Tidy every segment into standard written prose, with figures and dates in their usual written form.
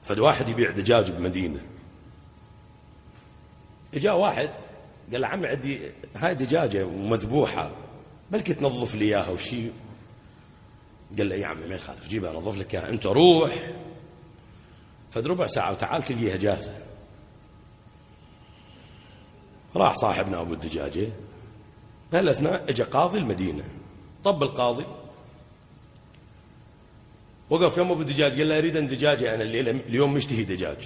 فد واحد يبيع دجاج بمدينة، جاء واحد قال له عمي عندي هاي دجاجة مذبوحة بلكي تنظف لي إياها وشي. قال له يا عمي ما يخالف جيبها نظف لك إياها، أنت روح فد ربع ساعة وتعال تلقيها جاهزة. راح صاحبنا أبو الدجاجة، هالأثناء اجى قاضي المدينة. طب القاضي وقف يوم أبو الدجاج قال له أريد أن دجاجة أنا اليوم مشتهي دجاج.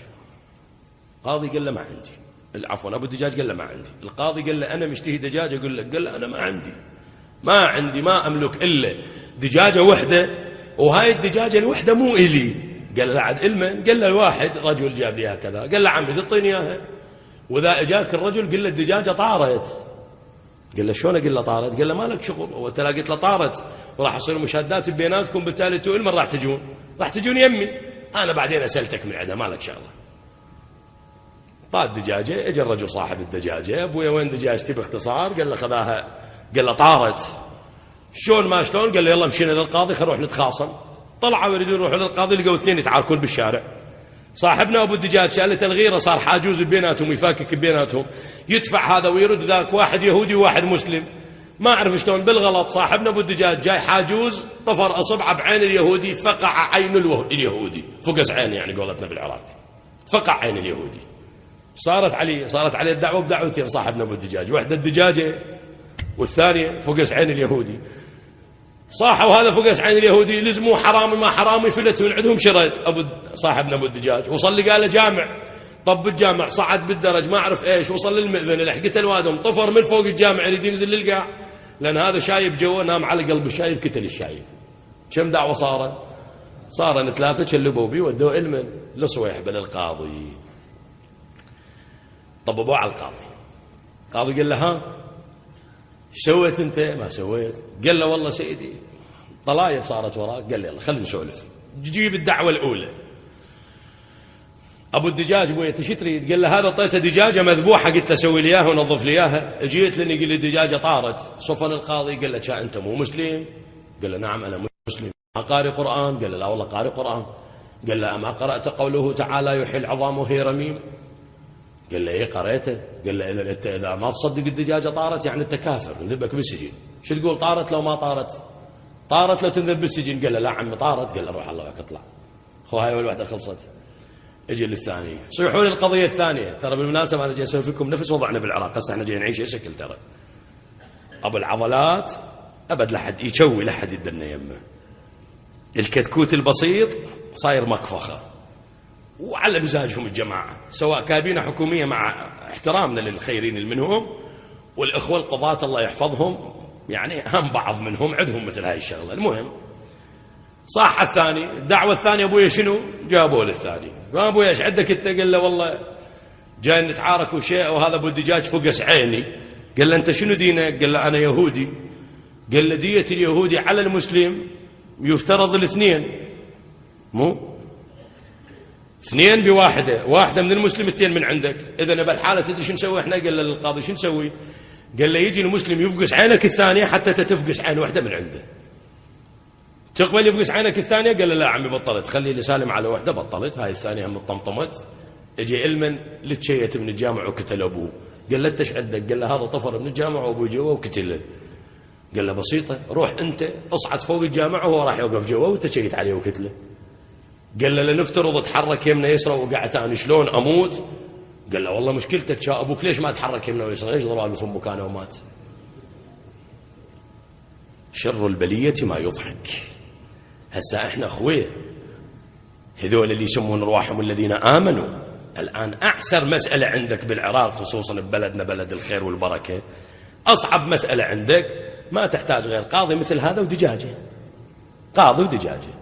قاضي قال له ما عندي، عفوا أبو الدجاج قال له ما عندي. القاضي قال له أنا مشتهي دجاجة، قال له أنا ما عندي ما أملك إلا دجاجة وحدة، وهاي الدجاجة الوحدة مو إلي. قال له عاد إلمن؟ قال له الواحد رجل جاب لي كذا. قال له عمي تعطيني إياها، وإذا أجاك الرجل قل له الدجاجة طارت. قال له شلون أقول له طارت؟ قال له ما لك شغل، وأنت لا قلت له طارت وراح يصير مشادات بيناتكم، بالتالي انتوا المن راح تجون يمي، أنا بعدين أسألتك من عندها ما لك شغلة. طاد دجاجة، اجى الرجل صاحب الدجاجة، أبويا وين دجاجتي باختصار؟ قال له خذاها، قال له طارت. شلون ما شلون؟ قال له يلا مشينا للقاضي خلينا نروح نتخاصم. طلعوا يريدون يروحوا للقاضي، لقوا اثنين يتعاركون بالشارع. صاحبنا أبو الدجاج شالت الغيرة، صار حاجوز بيناتهم يفاكك بيناتهم، يدفع هذا ويرد ذاك، واحد يهودي وواحد مسلم. ما أعرف شلون بالغلط صاحبنا أبو الدجاج جاي حاجوز طفر أصبعه بعين اليهودي، فقع عين اليهودي، فقس عين يعني قولتنا بالعراق، فقع عين اليهودي. صارت عليه الدعوة بدعوتين صاحبنا أبو الدجاج، واحدة الدجاجة والثانية فقس عين اليهودي. صاحوا هذا فقس عين اليهودي، لزموه حرامي ما حرامي، فلت من عندهم شرد صاحبنا أبو الدجاج. وصل لي قال له جامع، طب الجامع صعد بالدرج ما أعرف إيش، وصل للمئذن لحقته الوادم، طفر من فوق الجامع يريد ينزل للقاع، لأن هذا شايب جوا، نام على قلب الشايب، كتل الشايب. كم دعوة صار 3 شلبوا بي ودوا علما لصويحبة للقاضي. طببوا على القاضي قال له ها سويت انت؟ ما سويت. قال له والله سيدي طلايب صارت وراك. قال له يلا خلينا نسولف، جيب الدعوة الأولى. أبو الدجاج ابوي انت شو تريد؟ قال له هذا اعطيته دجاجة مذبوحة، قلت له سوي لي اياها ونظف لي اياها، جيت لني قال لي الدجاجة طارت. صفن القاضي قال له انت مو مسلم؟ قال له نعم انا مسلم. قارئ قرآن؟ قال له لا والله قارئ قرآن. قال له اما قرأت قوله تعالى يحيي العظام وهي رميم؟ قال له ايه قريته. قال له اذا ما تصدق الدجاجة طارت يعني انت كافر، نذبك بالسجن. شو تقول طارت لو ما طارت لو تنذب بالسجن؟ قال له لا عم طارت. قال له روح الله وك اطلع. خو هاي اول واحدة خلصت. اجي للثانية، صيحوا لي القضية الثانية. ترى بالمناسبة انا جاي اسوي فيكم نفس وضعنا بالعراق، هسه احنا جاي نعيش اي شكل. ترى ابو العضلات ابد لحد يشوي لحد يدنا يمه، الكتكوت البسيط صاير مكفخة، وعلى مزاجهم الجماعة، سواء كابينة حكومية مع احترامنا للخيرين منهم، والإخوة القضاة الله يحفظهم يعني هم بعض منهم عندهم مثل هاي الشغلة. المهم صاح الثاني، الدعوة الثانية أبويا شنو؟ جابوا للثاني، قال أبويا ايش عندك انت؟ قال له والله جاي نتعارك وشيء، وهذا أبو الدجاج فقس عيني. قال له أنت شنو دينك؟ قال له أنا يهودي. قال له دية اليهودي على المسلم يفترض الاثنين، مو 2 بواحدة، واحدة من المسلم 2 من عندك. إذن بالحالة تدري شو نسوي احنا؟ قال للقاضي شو نسوي؟ قال له يجي المسلم يفقس عينك الثانية حتى تتفقس عين واحدة من عنده. تقبل يفقس عينك الثانية؟ قال له لا عمي بطلت، خلي لي سالم على واحدة. بطلت. هاي الثانية هم طمطمت. اجي علما لتشيت من الجامع وقتل أبوه. قال له انت ايش عندك؟ قال له هذا طفر من الجامع وأبوه جوا وقتله. قال له بسيطة، روح انت اصعد فوق الجامع وهو راح يوقف جوا وتشيت عليه وقتله. قال له لنفترض تحرك يمنا يسرى وقعت انا شلون اموت؟ قال له والله مشكلتك شا ابوك ليش ما تحرك يمنا ويسرى؟ ليش ضربه في مكانه ومات؟ شر البلية ما يضحك. هسا احنا اخويه هذول اللي يسمون رواحهم الذين امنوا. الان اعسر مسألة عندك بالعراق، خصوصا ببلدنا بلد الخير والبركة، اصعب مسألة عندك ما تحتاج غير قاضي مثل هذا ودجاجة، قاضي ودجاجة.